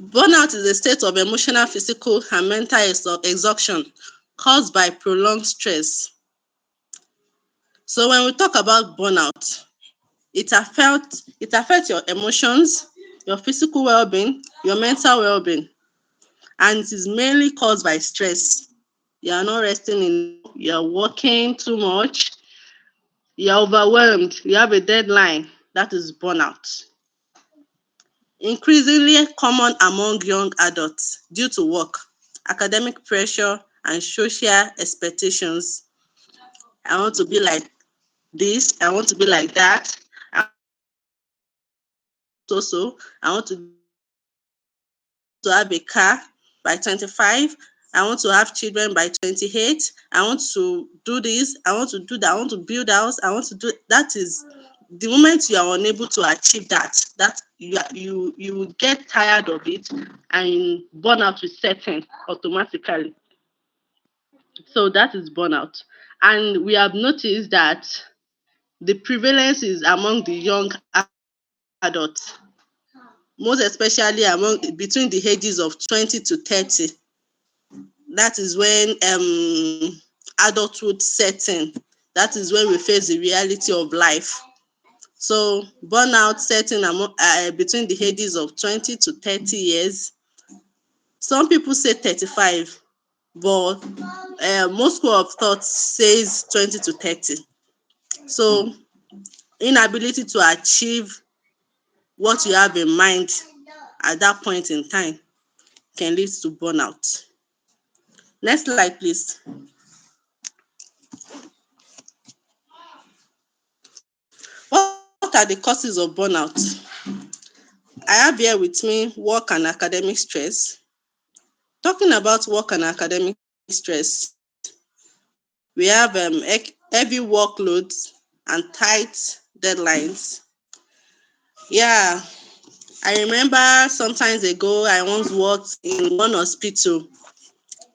Burnout is a state of emotional, physical, and mental exhaustion caused by prolonged stress. So when we talk about burnout, it affects your emotions, your physical well-being, your mental well-being, and it is mainly caused by stress. You are not resting enough, you are working too much, you are overwhelmed, you have a deadline. That is burnout. Increasingly common among young adults due to work, academic pressure, and social expectations. I want to be like this, I want to be like that, I want so, I want to have a car by 25. I want to have children by 28. I want to do this. I want to do that. I want to build a house. I want to do that. Is the moment you are unable to achieve that you will get tired of it and burnout will set in automatically. So that is burnout. And we have noticed that the prevalence is among the young adults, most especially among between the ages of 20 to 30. That is when adulthood sets in. That is when we face the reality of life. So burnout setting between the ages of 20 to 30 years. Some people say 35, but most school of thought says 20 to 30. So inability to achieve what you have in mind at that point in time can lead to burnout. Next slide, please. What are the causes of burnout? I have here with me work and academic stress. Talking about work and academic stress, we have heavy workloads and tight deadlines. Yeah, I remember sometimes ago I once worked in one hospital.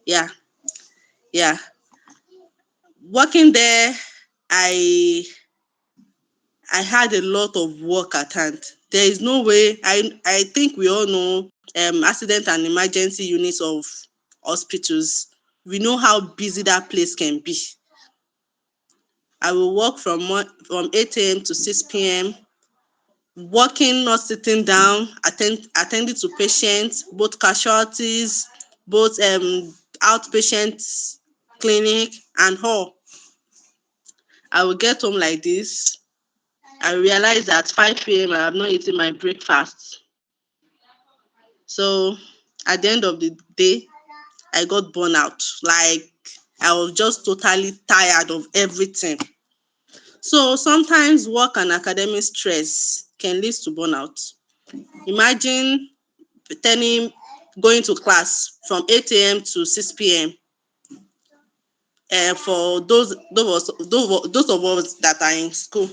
Yeah, yeah. Working there, I I had a lot of work at hand. There is no way. I think we all know accident and emergency units of hospitals. We know how busy that place can be. I will work from 8 a.m. to 6 p.m. Working, not sitting down, attending to patients, both casualties, both outpatient clinic and all. I will get home like this. I realize at 5 p.m. I have not eaten my breakfast. So at the end of the day, I got burnt out. Like I was just totally tired of everything. So sometimes work and academic stress can lead to burnout. Imagine turning going to class from 8 a.m. to 6 p.m. For those of us that are in school.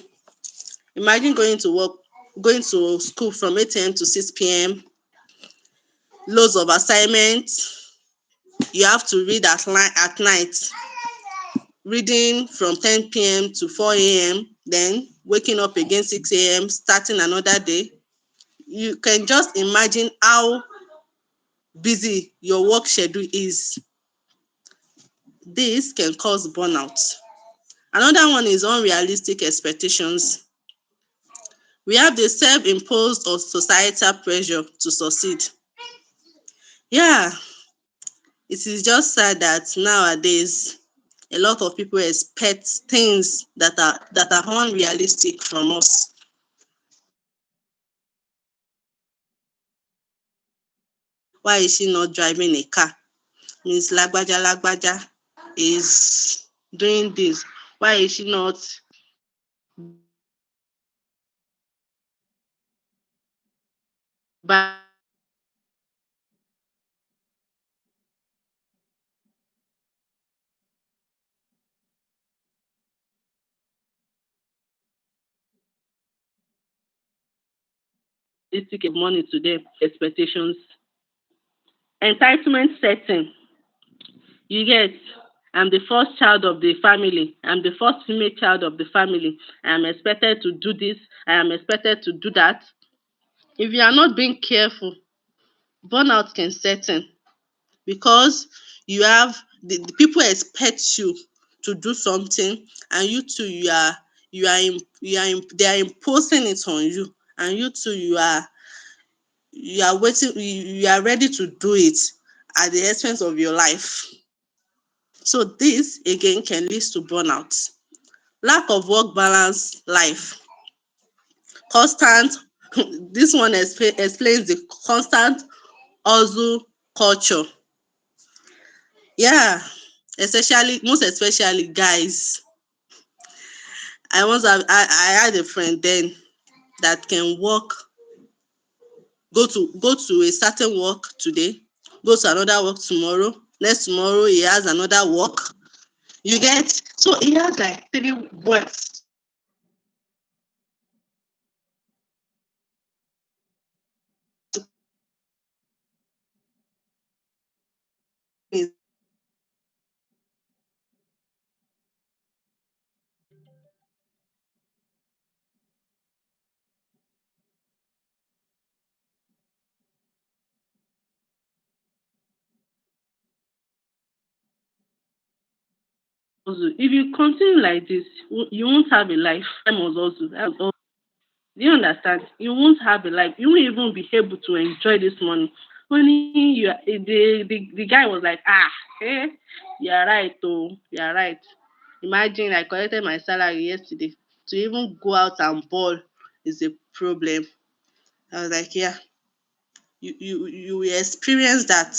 Imagine going to school from 8 a.m. to 6 p.m. Loads of assignments. You have to read at night, reading from 10 p.m. to 4 a.m., then waking up again 6 a.m., starting another day. You can just imagine how busy your work schedule is. This can cause burnout. Another one is unrealistic expectations. We have the self-imposed or societal pressure to succeed. Yeah, it is just sad that nowadays a lot of people expect things that are unrealistic from us. Why is she not driving a car? Miss Lagbaja is doing this. Why is she not buying this ticket money to them? Expectations. Entitlement setting. You get, I'm the first child of the family. I'm the first female child of the family. I am expected to do this. I am expected to do that. If you are not being careful, burnout can set in because you have the people expect you to do something, and you too they are imposing it on you, and you too you are waiting, you are ready to do it at the expense of your life. So this again can lead to burnout. Lack of work balance life. Constant this one explains the constant hustle culture. Yeah, especially most especially guys. I had a friend then that can work, go to a certain work today, go to another work tomorrow, next tomorrow he has another work. You get, so he has like three works to do in a day. If you continue like this, you won't have a life. I must also. Do you understand? You won't have a life. You won't even be able to enjoy this money. Only the guy was like, you are right, oh, you are right. Imagine I collected my salary yesterday. To even go out and ball is a problem. I was like, yeah, you will experience that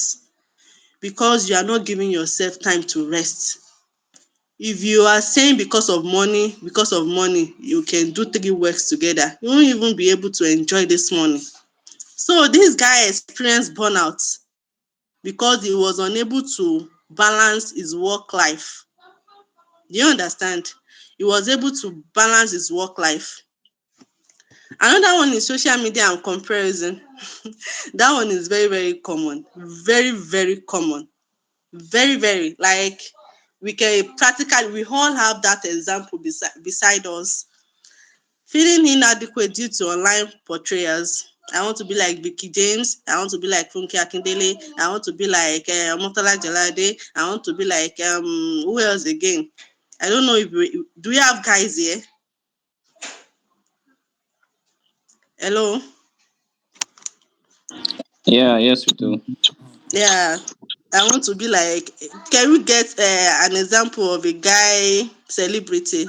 because you are not giving yourself time to rest. If you are saying because of money, you can do three works together, you won't even be able to enjoy this money. So this guy experienced burnout because he was unable to balance his work life. Do you understand? He was able to balance his work life. Another one is social media and comparison. That one is very, very common. Very, very common. Very, very. Like we can practically, we all have that example beside us. Feeling inadequate due to online portrayals. I want to be like Vicky James. I want to be like Funke Akindele. I want to be like Omotola Jalade. I want to be like who else again? I don't know if do we have guys here? Hello. Yeah, yes, we do. Yeah. I want to be like. Can we get an example of a guy celebrity?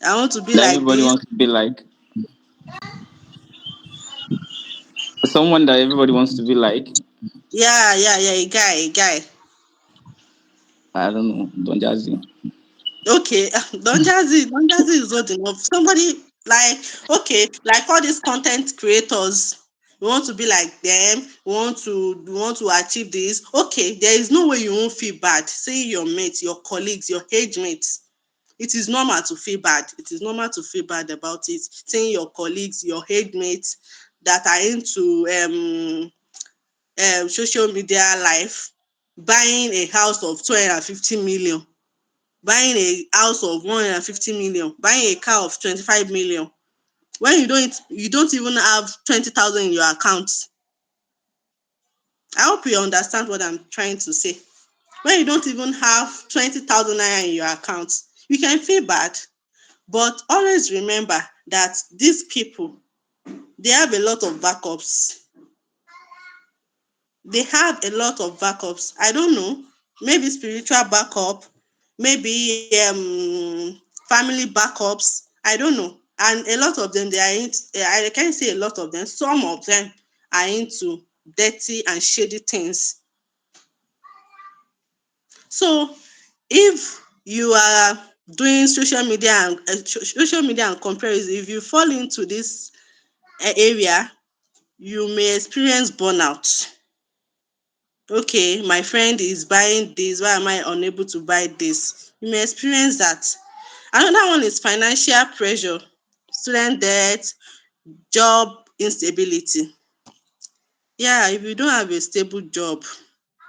I want to be That like everybody this. wants to be like someone that everybody wants to be like. Yeah, yeah, yeah. A guy. I don't know, Don Jazzy. Okay, Don Jazzy is not enough. Somebody like, okay, like all these content creators, we want to be like them. We want to achieve this. Okay, there is no way you won't feel bad seeing your mates, your colleagues, your age mates. It is normal to feel bad. It is normal to feel bad about it. Seeing your colleagues, your age mates that are into social media life buying a house of 250 million, buying a house of 150 million, buying a car of 25 million, when you don't even have 20,000 in your account. I hope you understand what I'm trying to say. When you don't even have 20,000 naira in your account, you can feel bad. But always remember that these people, they have a lot of backups. They have a lot of backups. I don't know, maybe spiritual backup, maybe family backups. I don't know. And a lot of them, they are into, I can't say a lot of them, some of them are into dirty and shady things. So if you are doing social media and comparison, if you fall into this area, you may experience burnout. Okay, my friend is buying this, why am I unable to buy this? You may experience that. Another one is financial pressure, student debt, job instability. Yeah, if you don't have a stable job,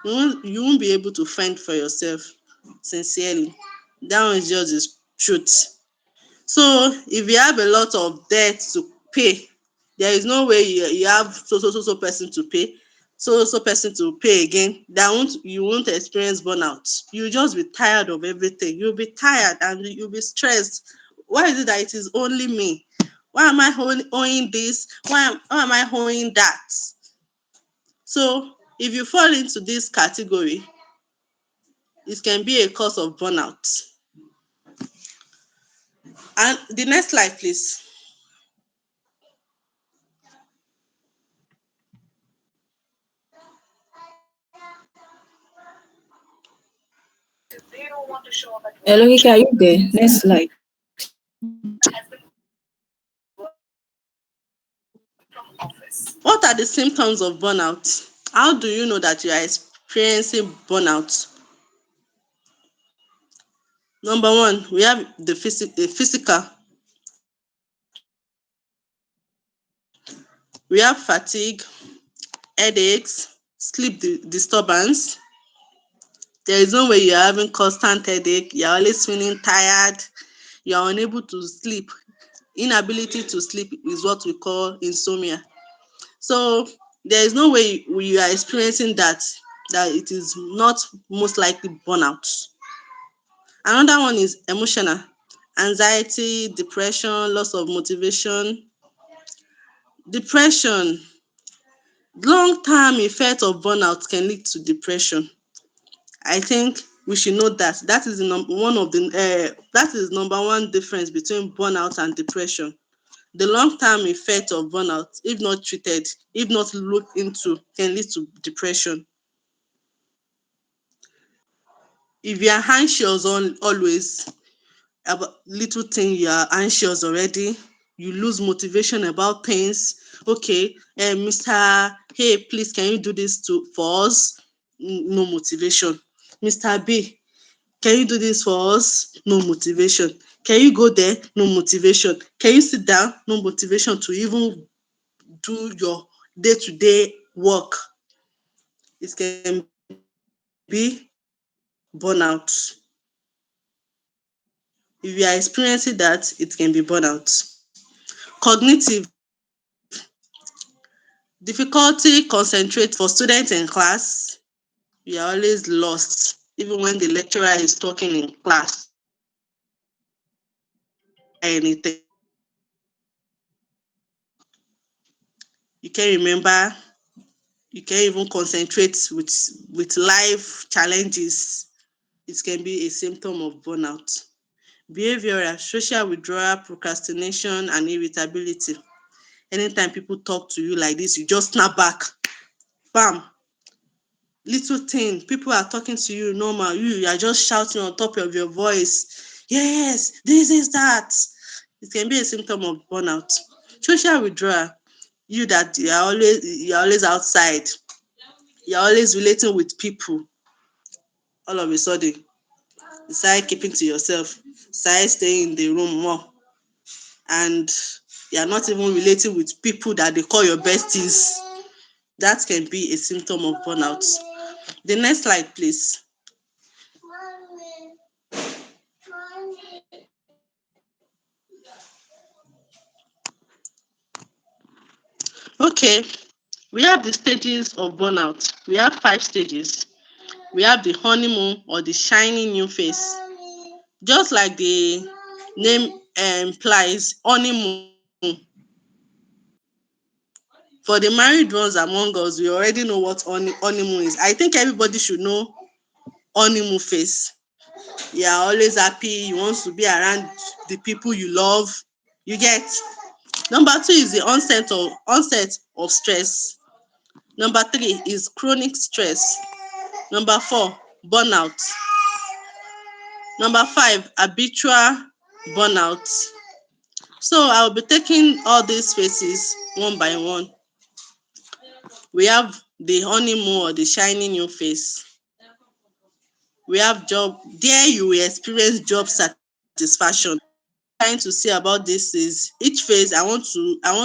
you won't be able to fend for yourself, sincerely. That one is just the truth. So if you have a lot of debt to pay, There is no way you have so person to pay, so person to pay again, that won't you won't experience burnout. You just be tired of everything. You'll be tired and you'll be stressed. Why is it that it is only me? Why am I owing this? Why am I owing that? So if you fall into this category, it can be a cause of burnout. And the next slide, please. Hello, Ike, are you there? Next slide. What are the symptoms of burnout? How do you know that you are experiencing burnout? Number one, we have the physical. We have fatigue, headaches, disturbance. There is no way you're having constant headache, you're always feeling tired, you're unable to sleep. Inability to sleep is what we call insomnia. So there is no way you are experiencing that it is not most likely burnout. Another one is emotional. Anxiety, depression, loss of motivation. Depression, long-term effect of burnout can lead to depression. I think we should know that that is number one difference between burnout and depression. The long-term effect of burnout, if not treated, if not looked into, can lead to depression. If you are anxious always about little thing, you are anxious already, you lose motivation about things. Okay, Mr. Hey, please, can you do this for us? No motivation. Mr. B, can you do this for us? No motivation. Can you go there? No motivation. Can you sit down? No motivation to even do your day-to-day work. It can be burnout. If you are experiencing that, it can be burnout. Cognitive, difficulty concentrate for students in class. You are always lost. Even when the lecturer is talking in class, anything. You can't remember, you can't even concentrate with life challenges. It can be a symptom of burnout. Behavioral, social withdrawal, procrastination, and irritability. Anytime people talk to you like this, you just snap back. Bam. Little thing, people are talking to you normal, you are just shouting on top of your voice. Yes, this is that. It can be a symptom of burnout. Social withdrawal, you're always outside, you're always relating with people. All of a sudden, you start keeping to yourself, start staying in the room more, and you're not even relating with people that they call your besties. That can be a symptom of burnout. The next slide, please. Okay, we have the stages of burnout. We have 5 stages. We have the honeymoon or the shiny new face. Just like the name implies, honeymoon. For the married ones among us, we already know what honeymoon is. I think everybody should know honeymoon phase. You are always happy, you want to be around the people you love. You get. Number two is the onset of stress. Number three is chronic stress. Number four, burnout. Number five, habitual burnout. So I'll be taking all these phases one by one. We have the honeymoon or the shiny new face. We have job. There you will experience job satisfaction. Trying to say about this is each phase. I want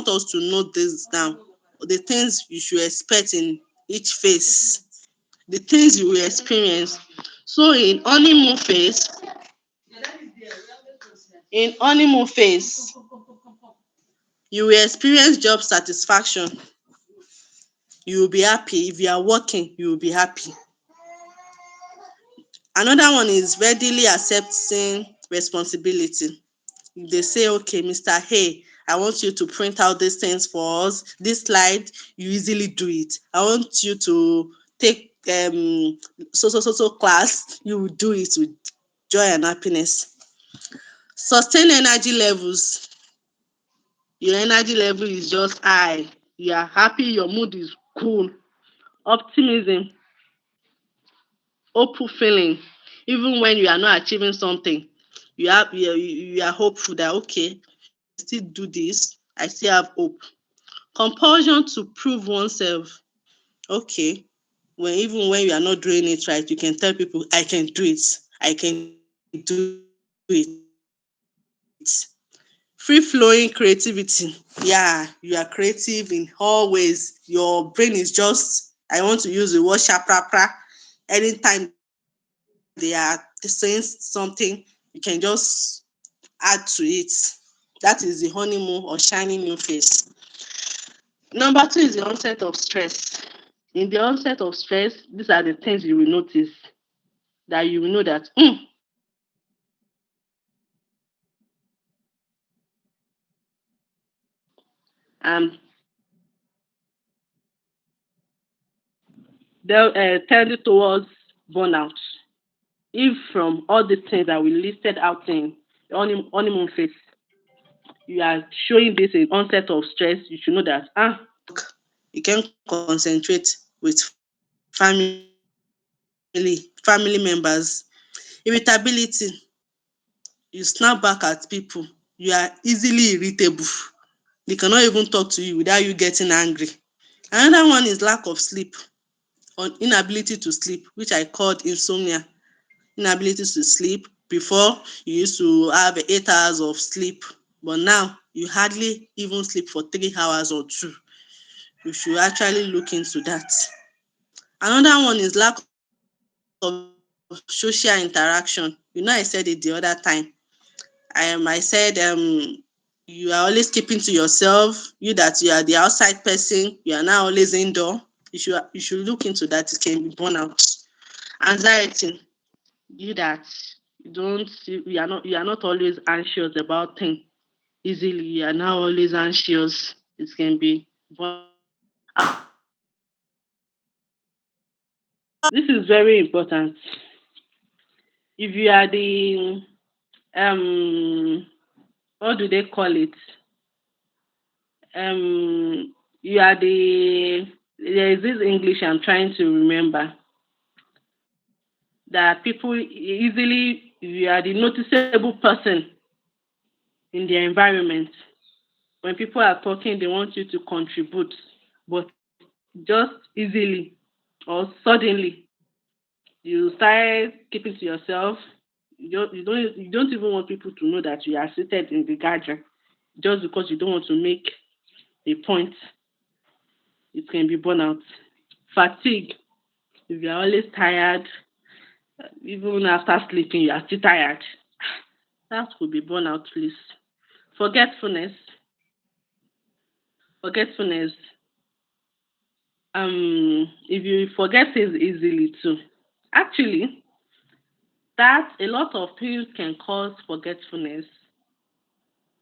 us to note this down. The things you should expect in each phase. The things you will experience. So in honeymoon phase, You will experience job satisfaction. You will be happy. If you are working, you will be happy. Another one is readily accepting responsibility. If they say, okay, Mr. Hey, I want you to print out these things for us, this slide, you easily do it. I want you to take so class, you will do it with joy and happiness. Sustain energy levels. Your energy level is just high. You are happy, your mood is cool. Optimism, hopeful feeling. Even when you are not achieving something, you are hopeful that okay, I can still do this. I still have hope. Compulsion to prove oneself. Okay, even when you are not doing it right, you can tell people, I can do it. I can do it. Free flowing creativity. Yeah, you are creative in all ways. Your brain is just, I want to use the word shaprapra. Anytime they are saying something, you can just add to it. That is the honeymoon or shiny new face. Number two is the onset of stress. In the onset of stress, these are the things you will notice, that you will know that this is starting to be burnout. They'll tend you towards burnout. If from all the things that we listed out in the honeymoon phase, you are showing this in onset of stress, you should know that you can concentrate with family members. Irritability, you snap back at people. You are easily irritable. They cannot even talk to you without you getting angry. Another one is lack of sleep or inability to sleep, which I called insomnia. Inability to sleep. Before, you used to have 8 hours of sleep, but now you hardly even sleep for 3 hours or two. You should actually look into that. Another one is lack of social interaction. I said it the other time. I said you are always keeping to yourself. You that you are the outside person, you are now always indoor. You should look into that. It can be burnout. Anxiety, you that you are not always anxious about things easily. You are now always anxious. It can be burnout. This is very important. If you are the what do they call it? You are there is this English I'm trying to remember, that people easily, you are the noticeable person in their environment. When people are talking, they want you to contribute, but just easily or suddenly you start keeping to yourself. You don't even want people to know that you are seated in the gathering, just because you don't want to make a point. It can be burnout. Fatigue. If you are always tired, even after sleeping, you are still tired. That could be burnout, please. Forgetfulness. Forgetfulness. If you forget things easily too, actually, that a lot of things can cause forgetfulness.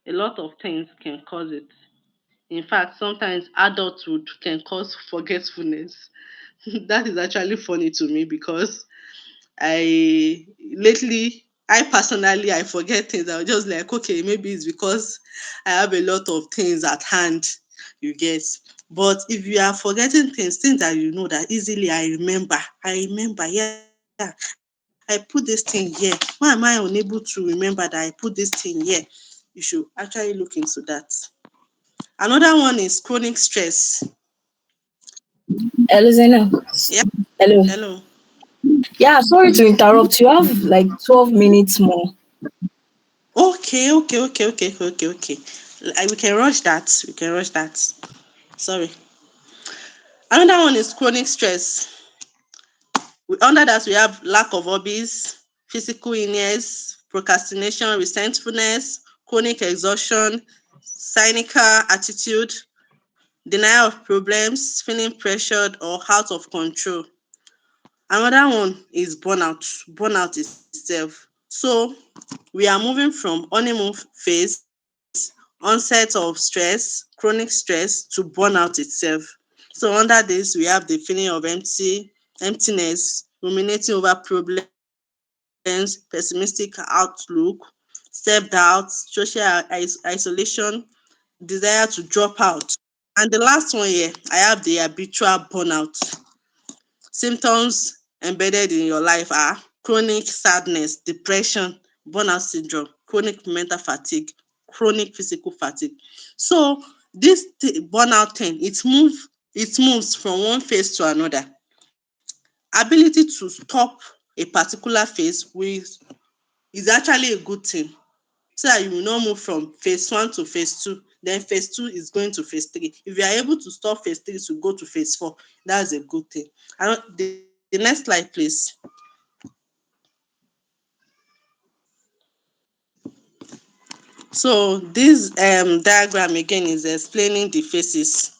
A lot of things can cause it. In fact, sometimes adulthood can cause forgetfulness. That is actually funny to me because I lately, I personally, I forget things. I was just like, okay, maybe it's because I have a lot of things at hand, you get. But if you are forgetting things that you know that easily, I remember, yeah, I put this thing here. Why am I unable to remember that I put this thing here? You should actually look into that. Another one is chronic stress. Hello, Zainab. Yeah, Hello. hello. Yeah, sorry to interrupt. You have like 12 minutes more. Okay. We can rush that. We can rush that. Sorry. Another one is chronic stress. Under that, we have lack of hobbies, physical illness, procrastination, resentfulness, chronic exhaustion, cynical attitude, denial of problems, feeling pressured or out of control. Another one is burnout, burnout itself. So we are moving from honeymoon phase, onset of stress, chronic stress to burnout itself. So under this, we have the feeling of emptiness, ruminating over problems, pessimistic outlook, self-doubt, isolation, desire to drop out. And the last one here, I have the habitual burnout. Symptoms embedded in your life are chronic sadness, depression, burnout syndrome, chronic mental fatigue, chronic physical fatigue. So this burnout thing, it moves from one phase to another. Ability to stop a particular phase is actually a good thing, so that you will not move from phase one to phase two, then phase two is going to phase three. If you are able to stop phase three to go to phase four, that's a good thing. And the next slide, please. So this diagram again is explaining the phases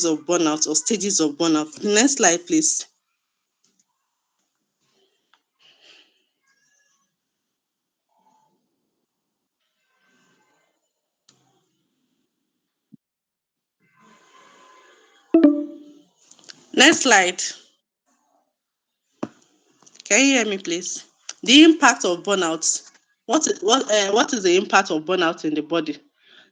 of burnout or stages of burnout. The next slide, please. Next slide. Can you hear me, please? The impact of burnout. What is the impact of burnout in the body?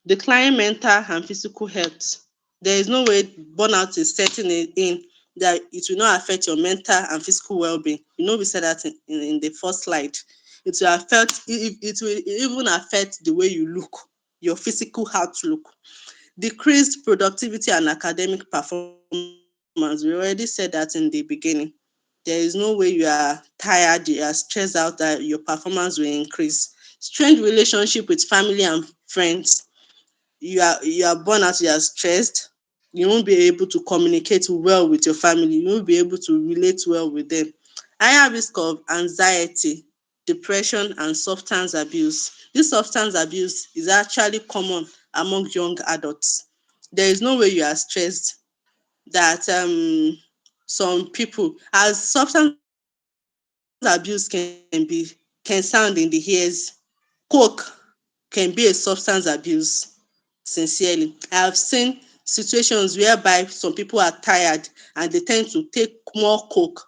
Decline mental and physical health. There is no way burnout is setting in that it will not affect your mental and physical well-being. You know, we said that in the first slide. It will even affect the way you look, your physical outlook. Decreased productivity and academic performance. We already said that in the beginning. There is no way you are tired, you are stressed out that your performance will increase. Strained relationship with family and friends. You are burnt out, you are stressed. You won't be able to communicate well with your family. You won't be able to relate well with them. Higher risk of anxiety, depression, and substance abuse. This substance abuse is actually common among young adults. There is no way you are stressed that some people, as substance abuse can sound in the ears, coke can be a substance abuse. Sincerely, I have seen situations whereby some people are tired and they tend to take more coke,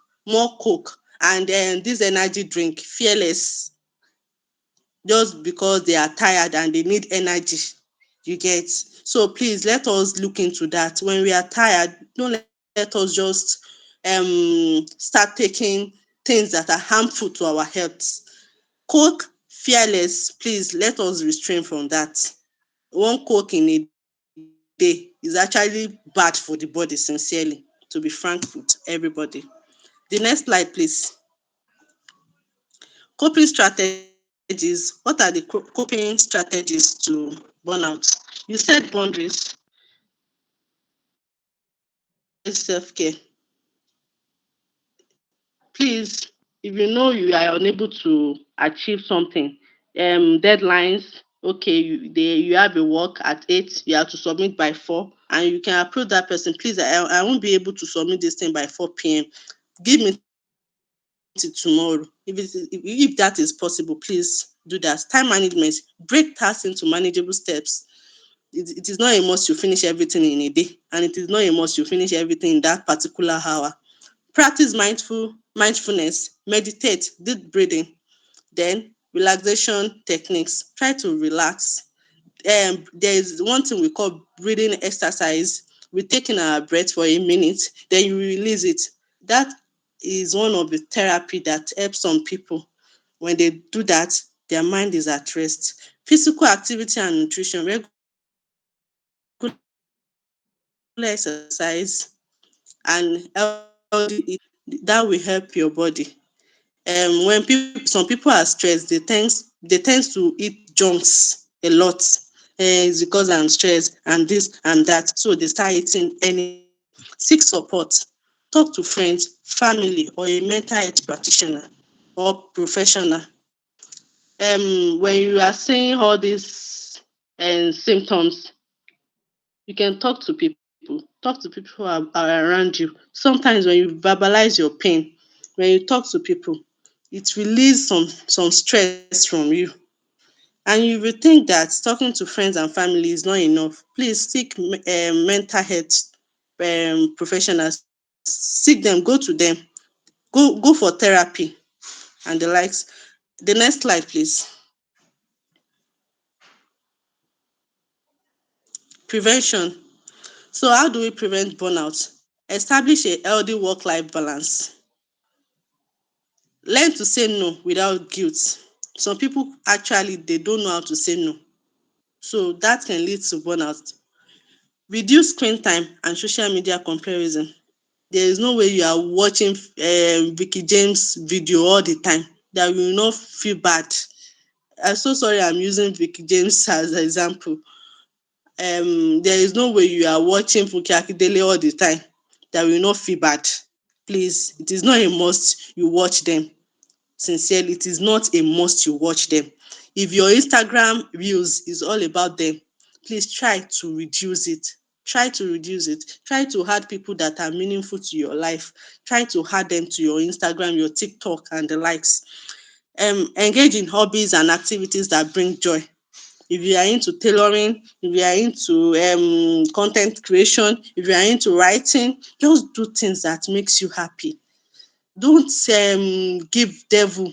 and then this energy drink, fearless, just because they are tired and they need energy. You get? So please let us look into that. When we are tired, don't let us just start taking things that are harmful to our health. Coke, fearless, please let us restrain from that. One coke in a day is actually bad for the body, sincerely, to be frank with everybody. The next slide, please. Coping strategies. What are the coping strategies to burnout? You set boundaries. Prioritize self-care. Please, if you know you are unable to achieve something, deadlines, okay, you have a work at 8, you have to submit by 4, and you can approach that person. Please, I won't be able to submit this thing by 4 p.m. Give me till tomorrow. If that is possible, please do that. Time management. Break tasks into manageable steps. It is not a must you finish everything in a day, and it is not a must you finish everything in that particular hour. Practice mindfulness, meditate, deep breathing, then relaxation techniques. Try to relax. There is one thing we call breathing exercise. We're taking our breath for a minute, then you release it. That is one of the therapy that helps some people. When they do that, their mind is at rest. Physical activity and nutrition, regular exercise and healthy eating, that will help your body. When some people are stressed, they tend to eat junks a lot. It's because I'm stressed and this and that. So they start eating anything. Seek support. Talk to friends, family, or a mental health practitioner or professional. When you are saying all this and symptoms, you can talk to people. Talk to people who are around you. Sometimes when you verbalize your pain, when you talk to people, it releases some stress from you. And you will think that talking to friends and family is not enough. Please seek mental health professionals. Seek them, go to them, go for therapy and the likes. The next slide, please. Prevention. So how do we prevent burnout? Establish a healthy work-life balance. Learn to say no without guilt. Some people actually they don't know how to say no. So that can lead to burnout. Reduce screen time and social media comparison. There is no way you are watching Vicky James video all the time that you will not feel bad. I'm so sorry I'm using Vicky James as an example. There is no way you are watching Funke Akindele all the time that will not feel bad. Please, it is not a must you watch them. Sincerely, it is not a must you watch them. If your Instagram reels is all about them, please try to reduce it. Try to reduce it. Try to add people that are meaningful to your life. Try to add them to your Instagram, your TikTok, and the likes. Engage in hobbies and activities that bring joy. If you are into tailoring, if you are into con creation, if you are into writing, just do things that makes you happy. Don't give devil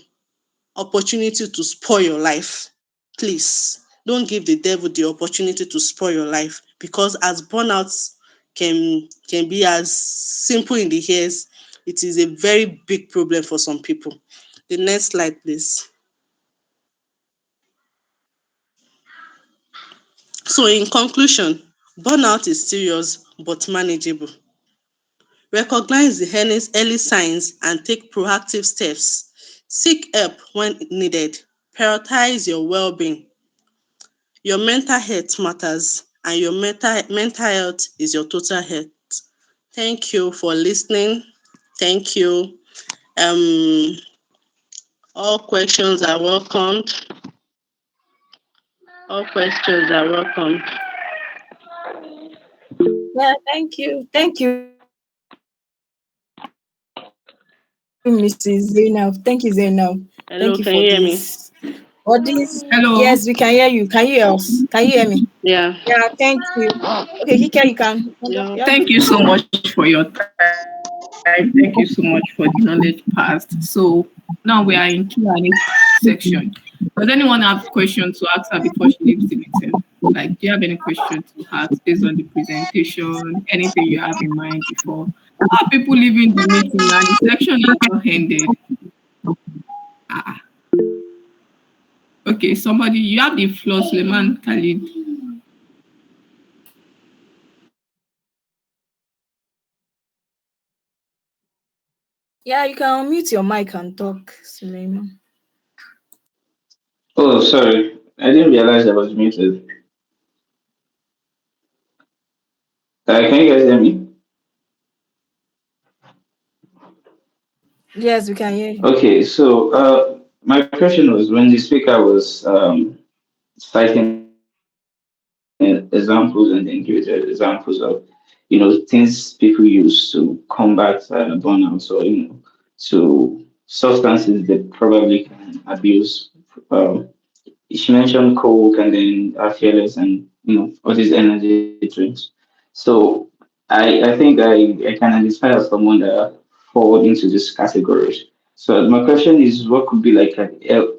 opportunity to spoil your life. Please don't give the devil the opportunity to spoil your life, because as burnout can be as simple in the ears, it is a very big problem for some people. The next slide, please. So in conclusion, burnout is serious but manageable. Recognize the early signs and take proactive steps. Seek help when needed. Prioritize your well-being. Your mental health matters, and your mental health is your total health. Thank you for listening. Thank you. Um, all questions are welcomed. All questions are welcomed. Yeah, thank you. Thank you, Mrs. Zainab. Thank you, Zainab. Thank you for this. For this, Hello, can you hear me? yes, we can hear you. Can you hear Hello. us? Can you hear me? Yeah, Yeah. thank you. Okay, Hike, you have the Yeah. floor. Thank you so much for your time. Thank you so much for the knowledge passed. So now we are in Q&A section. Does anyone have questions to ask her before she leaves the meeting? Like, do you have any question to ask based on the presentation? Anything you have in mind before? People leaving the meeting now. The section is not ended. Ah, okay. Somebody, you have the floor, Suleiman Khalid. Yeah, you can unmute your mic and talk, Suleiman. Oh, sorry. I didn't realize I was muted. Can you guys hear me? Yes, we can hear you. Okay, so my question was when the speaker was citing examples and then give examples of, things people use to combat burnout, or to substances they probably can abuse. Um, she mentioned Coke and then Fearless and all these energy drinks. So I think I can identify as someone that fall into these categories. So my question is, what could be like a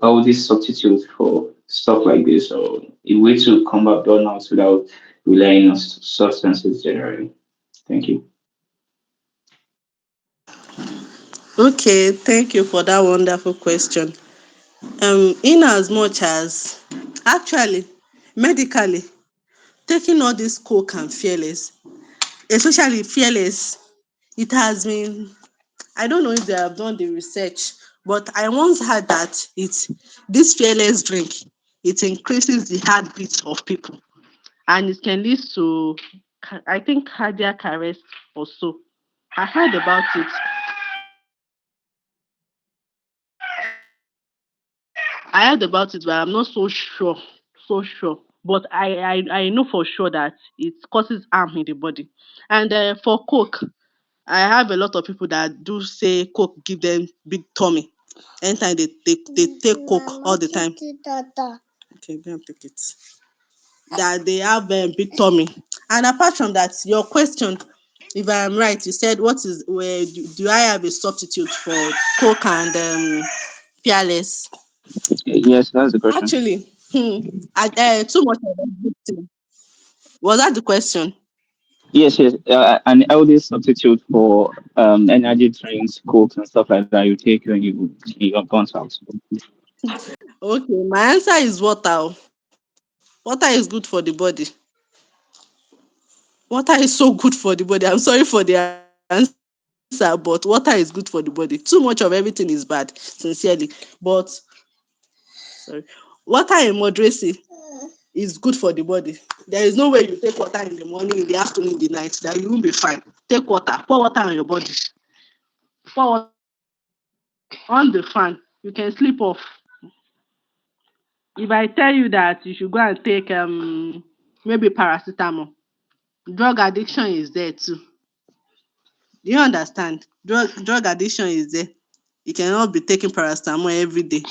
healthy substitute for stuff like this, or a way to combat burnout without relying on substances generally? Thank you. Okay, thank you for that wonderful question. In as much as actually medically taking all this coke and fearless, especially fearless, it has been, I don't know if they have done the research, but I once heard that this fearless drink, it increases the heartbeat of people, and it can lead to, I think, cardiac arrest also. I heard about it. I heard about it, but I'm not so sure. So sure. but I know for sure that it causes harm in the body. And for Coke, I have a lot of people that do say Coke give them big tummy. Anytime they take Coke all the time. Okay, go and take it. That they have big tummy. And apart from that, your question, if I am right, you said what is where do I have a substitute for Coke and Fearless? Yes, that's the question. Actually, too much of everything. Was that the question? Yes, yes. An healthy substitute for energy drinks, cokes, and stuff like that you take when you are burnt out. Okay, my answer is water. Water is good for the body. Water is so good for the body. I'm sorry for the answer, but water is good for the body. Too much of everything is bad, sincerely. But sorry, water in moderacy is good for the body. There is no way you take water in the morning, in the afternoon, in the night that you won't be fine. Take water, pour water on your body, pour water on the fan. You can sleep off. If I tell you that you should go and take maybe paracetamol, drug addiction is there too. Do you understand? Drug addiction is there. You cannot be taking paracetamol every day.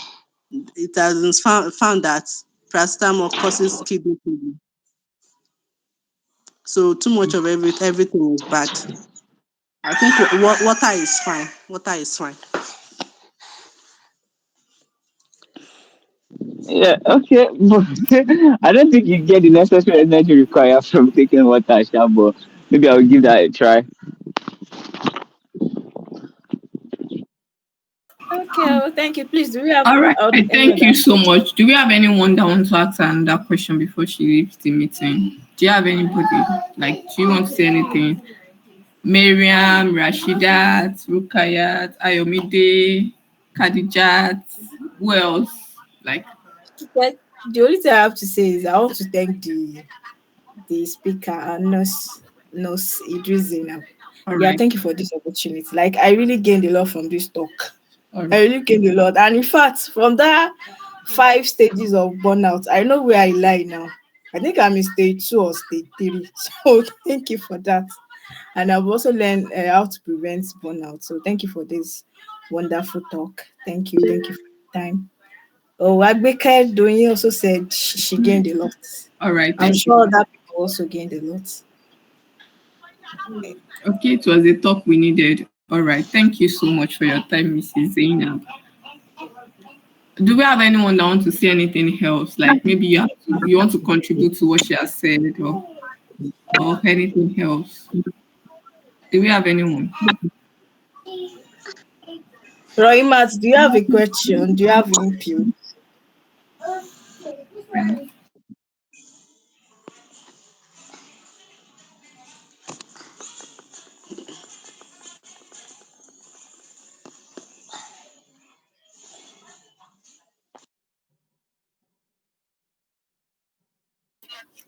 It has been found that paracetamol causes kidney problem. So too much of everything is bad. I think water is fine. Water is fine. Yeah, okay. But I don't think you get the necessary energy required from taking water, sha, but maybe I'll give that a try. Okay, oh, thank you. Please, do we have All right. any Thank you other so question? much. Do we have anyone that wants to ask another question before she leaves the meeting? Do you have anybody? Like, do you want to say anything? Miriam, Rashidat, Rukayat, Ayomide, Khadijat, who else? Like, But the only thing I have to say is I want to thank the speaker and nurse Idris Zainab. all Yeah, right, thank you for this opportunity. Like I really gained a lot from this talk. all I right. really gained a lot. And in fact, from that 5 stages of burnout, I know where I lie now. I think I'm in stage 2 or stage 3. So thank you for that. And I've also learned how to prevent burnout. So thank you for this wonderful talk. Thank you. Thank you for your time. Oh, Agbeke Doyin also said she gained a lot. All right, I'm thank sure you. other people also gained a lot. Okay, it was a talk we needed. All right, thank you so much for your time, Mrs. Zainab. Do we have anyone that wants to say anything else? Like maybe you want to contribute to what she has said or anything else? Do we have anyone? Roimat, do you have a question? Do you have input?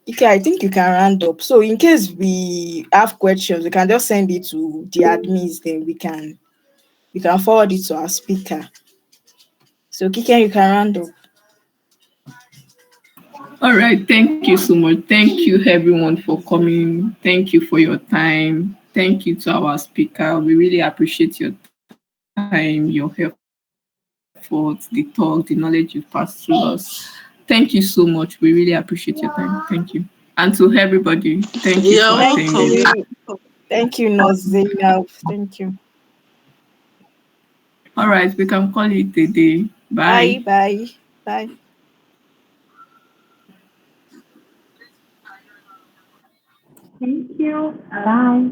Okay, I think you can round up. So in case we have questions, we can just send it to the admins, then we can forward it to our speaker. So Kike, you can round up. All right, thank you so much. Thank you everyone for coming. Thank you for your time. Thank you to our speaker. We really appreciate your time, your efforts, the talk, the knowledge you've passed through us. Thank you so much. We really appreciate your time. Thank you. And to everybody, thank you for attending. You're Thank welcome. you. Thank you, Nurse Zainab. Thank you. All right, we can call it a day. Bye, Bye. bye, bye. Thank you. Bye.